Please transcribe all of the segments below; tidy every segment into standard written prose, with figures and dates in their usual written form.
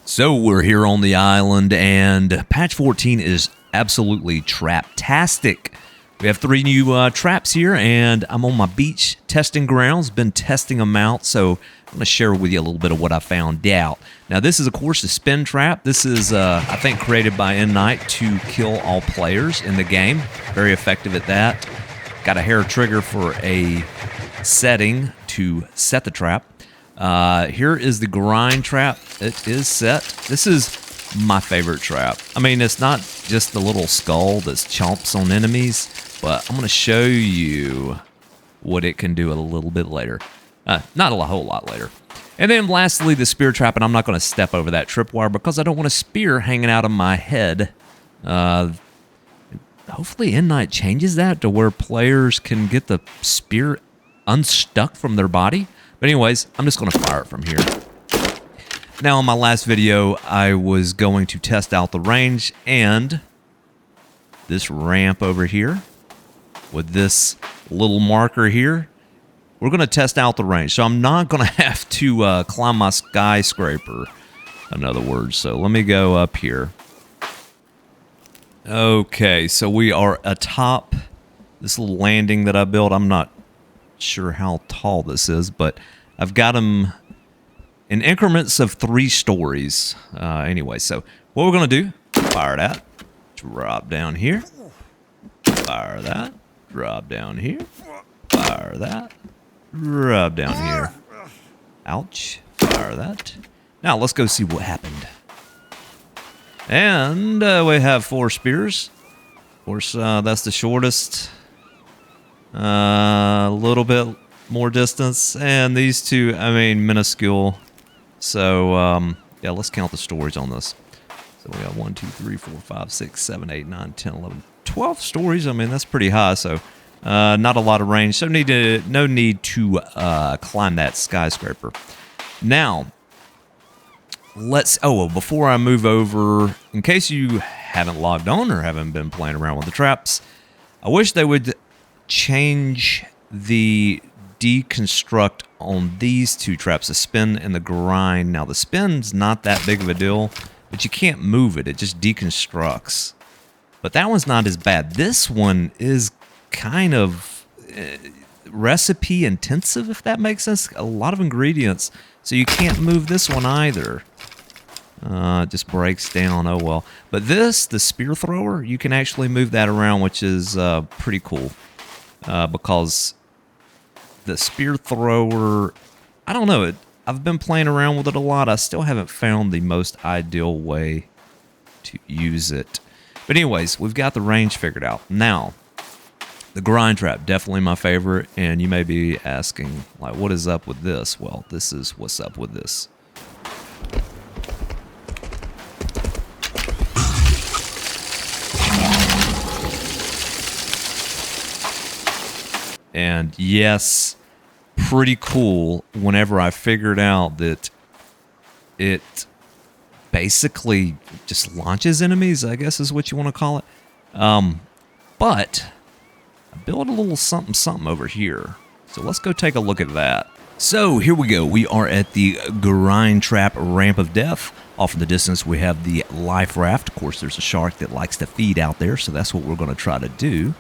So we're here on the island, and patch 14 is absolutely trap-tastic. We have 3 new traps here, and I'm on my beach testing grounds. Been testing them out, so I'm going to share with you a little bit of what I found out. Now, this is, of course, the spin trap. This is, I think, created by N-Night to kill all players in the game. Very effective at that. Got a hair trigger for a setting to set the trap. Here is the grind trap. It is set. This is my favorite trap. I mean, it's not just the little skull that chomps on enemies, but I'm going to show you what it can do a little bit later. Not a whole lot later. And then lastly, the spear trap, and I'm not going to step over that tripwire because I don't want a spear hanging out of my head. Hopefully N-Night changes that to where players can get the spear unstuck from their body. But anyways, I'm just going to fire it from here. Now, in my last video, I was going to test out the range, and this ramp over here with this little marker here, we're going to test out the range. So I'm not going to have to climb my skyscraper, in other words. So let me go up here. Okay, so we are atop this little landing that I built. I'm not sure how tall this is, but I've got them in increments of 3 stories. Anyway, so what we're going to do, fire that, drop down here, fire that, drop down here, fire that, drop down here. Ouch, fire that. Now let's go see what happened. And we have 4 spears. Of course, that's the shortest. A little bit more distance, and these 2, I mean, minuscule. So yeah, let's count the stories on this. So we got 1, 2, 3, 4, 5, 6, 7, 8, 9, 10, 11, 12 stories. I mean, that's pretty high. So not a lot of range. So no need to climb that skyscraper. Now before I move over, in case you haven't logged on or haven't been playing around with the traps, I wish they would change the deconstruct on these 2 traps, the spin and the grind. Now, the spin's not that big of a deal, but you can't move it. It just deconstructs. But that one's not as bad. This one is kind of recipe intensive, if that makes sense. A lot of ingredients, so you can't move this one either. It just breaks down. Oh well. But this, the spear thrower, you can actually move that around, which is pretty cool. Because the spear thrower, I don't know, I've been playing around with it a lot. I still haven't found the most ideal way to use it. But anyways, we've got the range figured out. Now, the grind trap, definitely my favorite. And you may be asking, like, what is up with this? Well, this is what's up with this. And yes, pretty cool whenever I figured out that it basically just launches enemies, I guess is what you want to call it. But I built a little something over here. So let's go take a look at that. So here we go. We are at the grind trap ramp of death. Off in the distance, we have the life raft. Of course, there's a shark that likes to feed out there, so that's what we're going to try to do.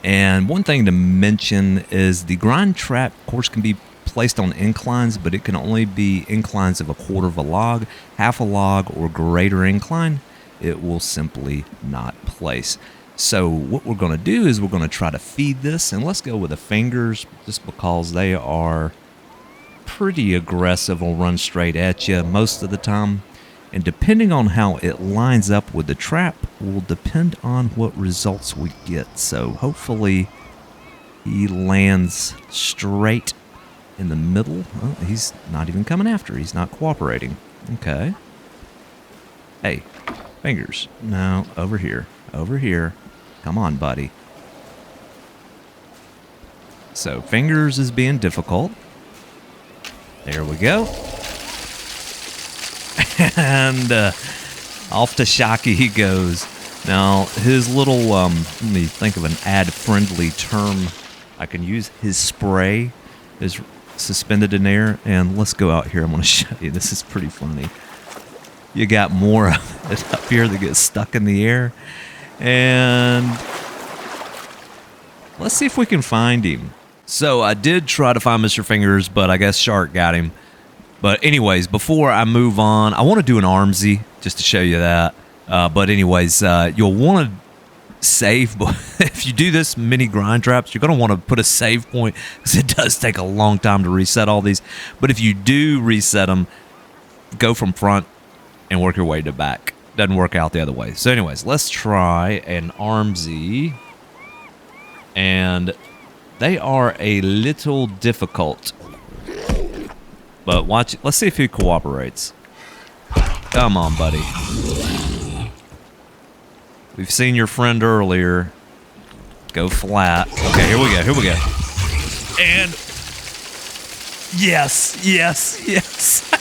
And one thing to mention is the grind trap, of course, can be placed on inclines, but it can only be inclines of 1/4 of a log, half a log, or greater incline. It will simply not place. So what we're going to do is we're going to try to feed this, and let's go with the fingers, just because they are pretty aggressive, will run straight at you most of the time. And depending on how it lines up with the trap will depend on what results we get. So hopefully he lands straight in the middle. Oh, he's not even coming after. He's not cooperating. Okay. Hey, fingers. No, over here. Over here. Come on, buddy. So fingers is being difficult. There we go. And off to Shocky he goes. Now, his little, let me think of an ad-friendly term I can use. His spray is suspended in air. And let's go out here. I'm going to show you. This is pretty funny. you got more of it up here that gets stuck in the air. And let's see if we can find him. So I did try to find Mr. Fingers, but I guess Shark got him. But anyways, before I move on, I want to do an armsy just to show you that. But anyways, you'll want to save. If you do this many grind traps, you're going to want to put a save point because it does take a long time to reset all these. But if you do reset them, go from front and work your way to back. Doesn't work out the other way. So anyways, let's try an armsy. And they are a little difficult. But watch it. Let's see if he cooperates. Come on, buddy. We've seen your friend earlier. Go flat. Okay, here we go. Here we go. And yes, yes, yes.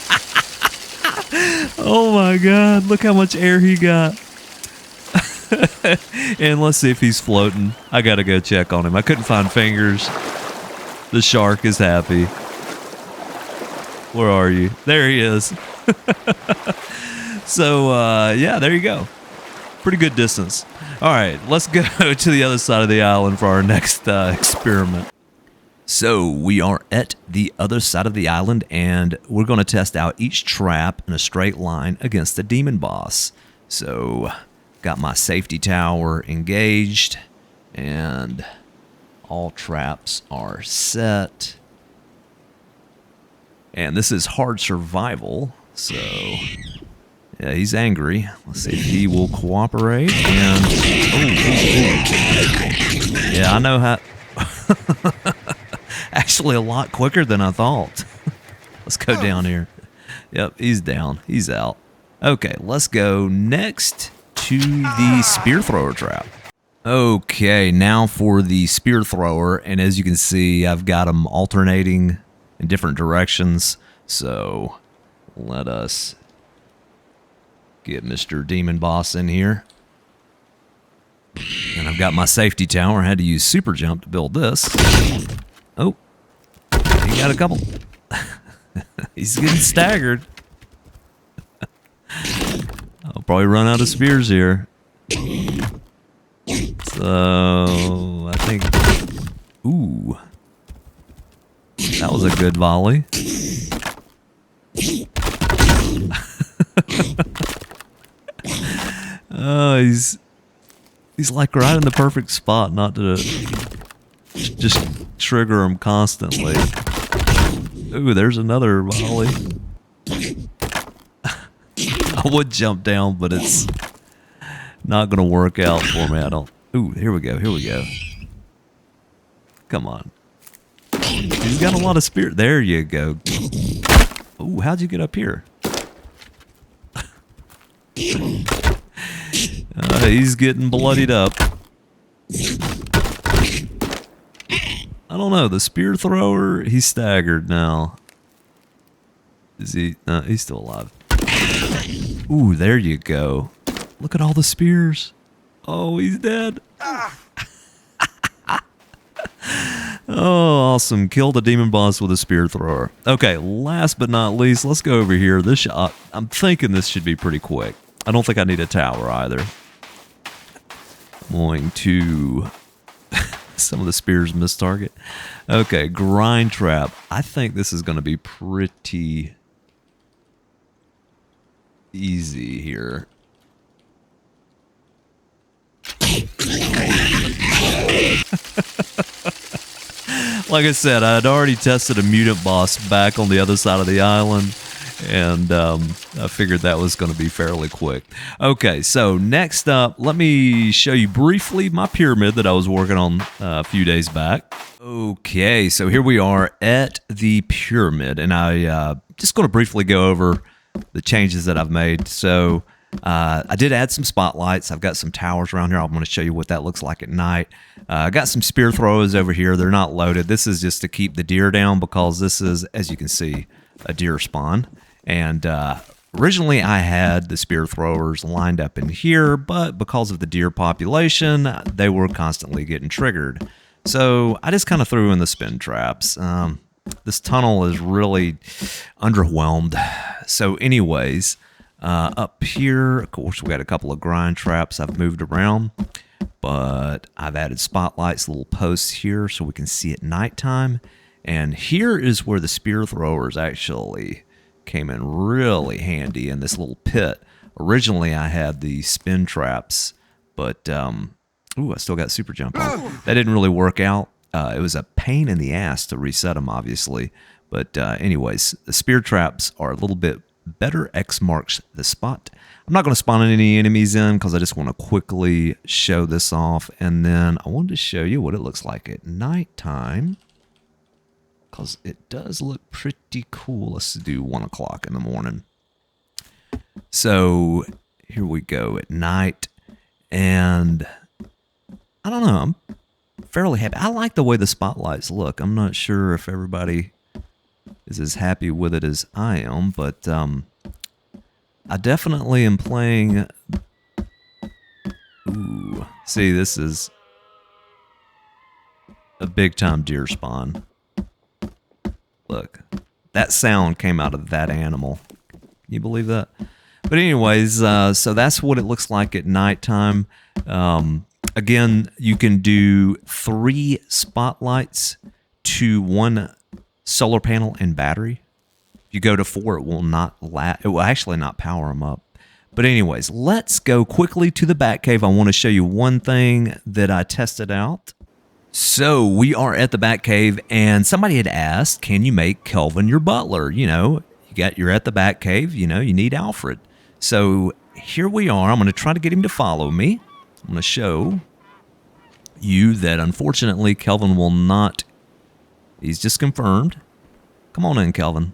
Oh my God! Look how much air he got. And let's see if he's floating. I gotta go check on him. I couldn't find Fingers. The shark is happy. Where are you? There he is. So, yeah, there you go. Pretty good distance. All right, let's go to the other side of the island for our next experiment. So we are at the other side of the island, and we're going to test out each trap in a straight line against the demon boss. So, got my safety tower engaged, and all traps are set. And this is hard survival, so yeah, he's angry. Let's see if he will cooperate. And yeah, I know how. Actually, a lot quicker than I thought. Let's go down here. Yep, he's down. He's out. Okay, let's go next to the spear thrower trap. Okay, now for the spear thrower, and as you can see, I've got them alternating in different directions. So let us get Mr. Demon Boss in here. And I've got my safety tower. I had to use super jump to build this. Oh, he got a couple. He's getting staggered. I'll probably run out of spears here. So I think, ooh, that was a good volley. Oh, he's like right in the perfect spot not to just trigger him constantly. Ooh, there's another volley. I would jump down, but it's not going to work out for me. I don't. Ooh, here we go. Here we go. Come on. He's got a lot of spirit. There you go. Ooh, how'd you get up here? He's getting bloodied up. I don't know. The spear thrower, he's staggered now. Is he? No, he's still alive. Ooh, there you go. Look at all the spears. Oh, he's dead. Oh, awesome. Kill the demon boss with a spear thrower. Okay, last but not least, let's go over here. This shot, I'm thinking this should be pretty quick. I don't think I need a tower either. I'm going to... Some of the spears miss target. Okay, grind trap. I think this is going to be pretty easy here. Like I said, I had already tested a mutant boss back on the other side of the island, and I figured that was going to be fairly quick. Okay, so next up, let me show you briefly my pyramid that I was working on a few days back. Okay, so here we are at the pyramid, and I just going to briefly go over the changes that I've made. So I did add some spotlights. I've got some towers around here. I'm going to show you what that looks like at night. I got some spear throwers over here. They're not loaded. This is just to keep the deer down because this is, as you can see, a deer spawn. And originally I had the spear throwers lined up in here, but because of the deer population, they were constantly getting triggered. So I just kind of threw in the spin traps. This tunnel is really underwhelmed. So anyways, Up here, of course, we got a couple of grind traps I've moved around, but I've added spotlights, little posts here so we can see at nighttime. And here is where the spear throwers actually came in really handy in this little pit. Originally, I had the spin traps, but ooh, I still got super jump on. That didn't really work out. It was a pain in the ass to reset them, obviously. But anyways, the spear traps are a little bit better. X marks the spot. I'm not going to spawn any enemies in because I just want to quickly show this off. And then I wanted to show you what it looks like at nighttime, because it does look pretty cool. Let's do 1 o'clock in the morning. So here we go at night. And I don't know, I'm fairly happy. I like the way the spotlights look. I'm not sure if everybody is as happy with it as I am, but I definitely am playing. Ooh, see, this is a big time deer spawn. Look, that sound came out of that animal. Can you believe that? But anyways, so that's what it looks like at nighttime. Again, you can do 3 spotlights to 1 solar panel and battery. If you go to 4, it will actually not power them up. But anyways, let's go quickly to the Batcave. I want to show you one thing that I tested out. So we are at the Batcave, and somebody had asked, can you make Kelvin your butler? You know, you're at the Batcave, you know, you need Alfred. So here we are. I'm going to try to get him to follow me. I'm going to show you that unfortunately Kelvin will not. He's just confirmed. Come on in, Kelvin.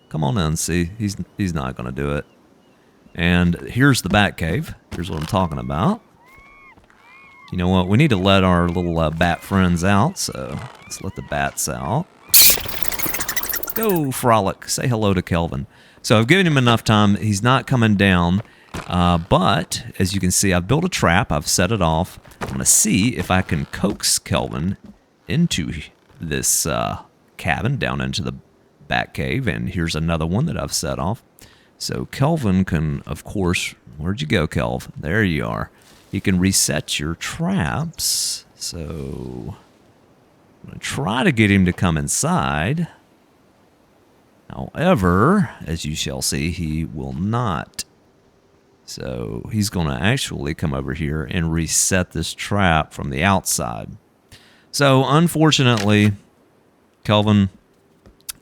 Come on in. See, he's not going to do it. And here's the Batcave. Here's what I'm talking about. You know what? We need to let our little bat friends out, so let's let the bats out. Go, Frolic. Say hello to Kelvin. So I've given him enough time. He's not coming down, but as you can see, I've built a trap. I've set it off. I'm going to see if I can coax Kelvin into this cabin down into the Batcave, and here's another one that I've set off. So Kelvin can, of course, where'd you go, Kelv? There you are. You can reset your traps. So I'm going to try to get him to come inside. However, as you shall see, he will not. So he's going to actually come over here and reset this trap from the outside. So unfortunately, Kelvin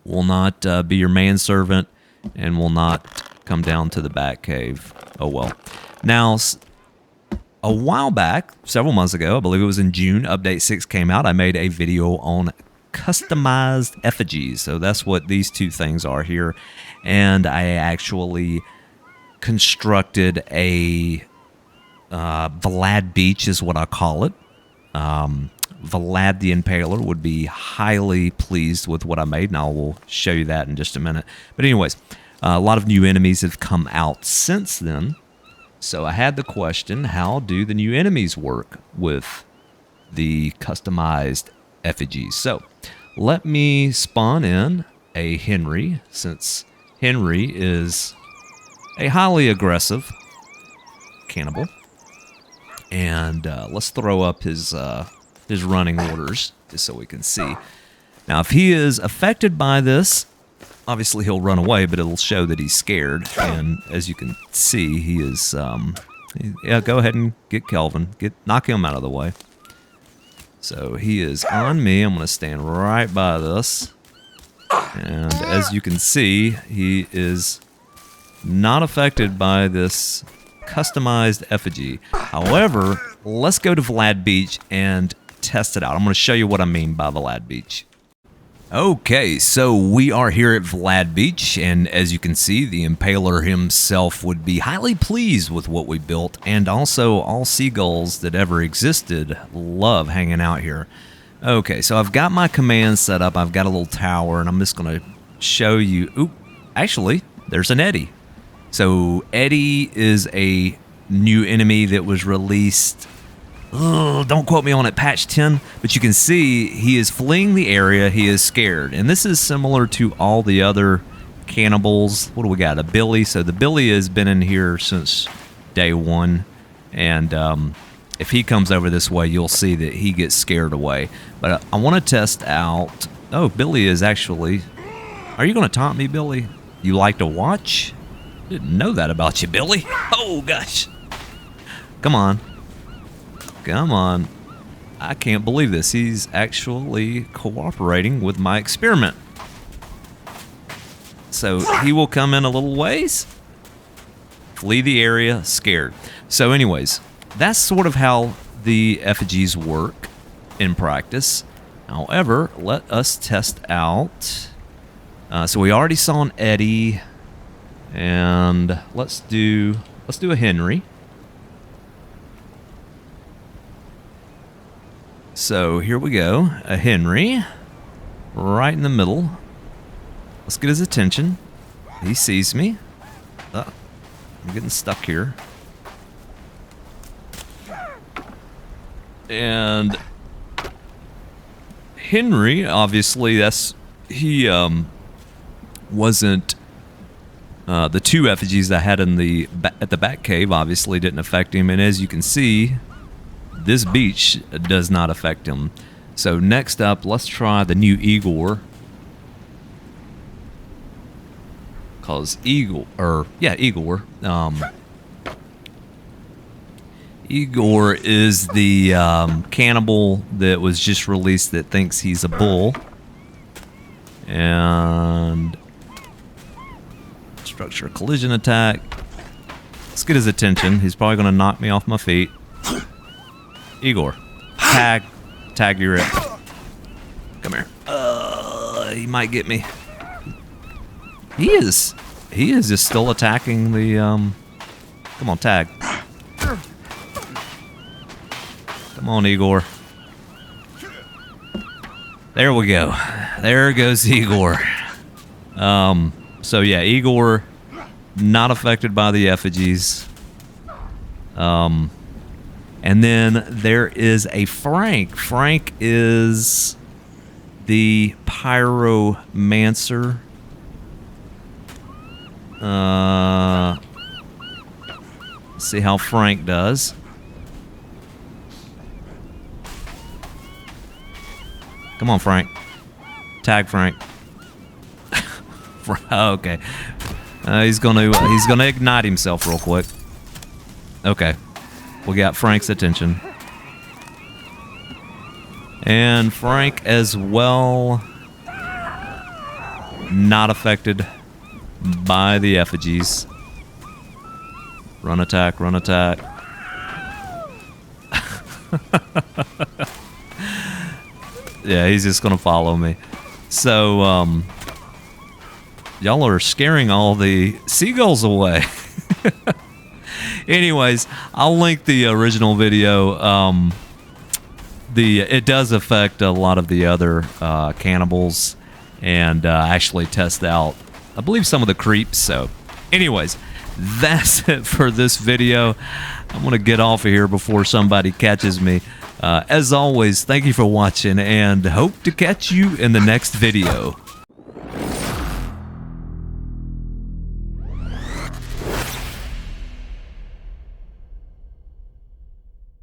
will not be your manservant and will not come down to the Batcave. Oh well. Now, a while back, several months ago, I believe it was in June, Update 6 came out. I made a video on customized effigies. So that's what these two things are here. And I actually constructed a Vlad Beach is what I call it. Vlad the Impaler would be highly pleased with what I made, and I will show you that in just a minute. But anyways, a lot of new enemies have come out since then. So I had the question, how do the new enemies work with the customized effigies? So let me spawn in a Henry, since Henry is a highly aggressive cannibal. And let's throw up his running orders just so we can see. Now, if he is affected by this, obviously he'll run away, but it'll show that he's scared. And as you can see, he is, yeah, go ahead and get Kelvin. Knock him out of the way. So he is on me. I'm going to stand right by this. And as you can see, he is not affected by this customized effigy. However, let's go to Vlad Beach and test it out. I'm going to show you what I mean by Vlad Beach. Okay, so we are here at Vlad Beach, and as you can see, the Impaler himself would be highly pleased with what we built, and also all seagulls that ever existed love hanging out here. Okay, so I've got my command set up. I've got a little tower, and I'm just going to show you. Oop, actually, there's an Eddie. So Eddie is a new enemy that was released. Don't quote me on it, patch 10, but you can see he is fleeing the area. He is scared, and this is similar to all the other cannibals. What do we got? A Billy. So the Billy has been in here since day one. And if he comes over this way, you'll see that he gets scared away. But I want to test out... Oh, Billy is actually... Are you going to taunt me, Billy? You like to watch? Didn't know that about you, Billy. Oh, gosh. Come on. Come on. I can't believe this. He's actually cooperating with my experiment. So he will come in a little ways, flee the area, scared. So anyways, that's sort of how the effigies work in practice. However, let us test out. So we already saw an Eddie, and let's do a Henry. So here we go, a Henry, right in the middle. Let's get his attention. He sees me. I'm getting stuck here. And Henry, obviously, he wasn't the two effigies I had in at the back cave. Obviously, didn't affect him, and as you can see, this beach does not affect him. So next up, let's try the new Igor. Cause Igor. Igor is the cannibal that was just released that thinks he's a bull. And structure collision attack. Let's get his attention. He's probably going to knock me off my feet. Igor, tag your it. Come here. He might get me. He is just still attacking the. Come on, tag. Come on, Igor. There we go. There goes Igor. So yeah, Igor not affected by the effigies. And then there is a Frank. Frank is the pyromancer. Let's see how Frank does. Come on, Frank. Tag Frank. Okay. He's gonna ignite himself real quick. Okay. We got Frank's attention. And Frank as well, not affected by the effigies. Run attack, run attack. Yeah, he's just gonna follow me. So, y'all are scaring all the seagulls away. Anyways, I'll link the original video. It does affect a lot of the other cannibals, and actually test out, I believe, some of the creeps. So, anyways, that's it for this video. I'm gonna get off of here before somebody catches me. As always, thank you for watching, and hope to catch you in the next video.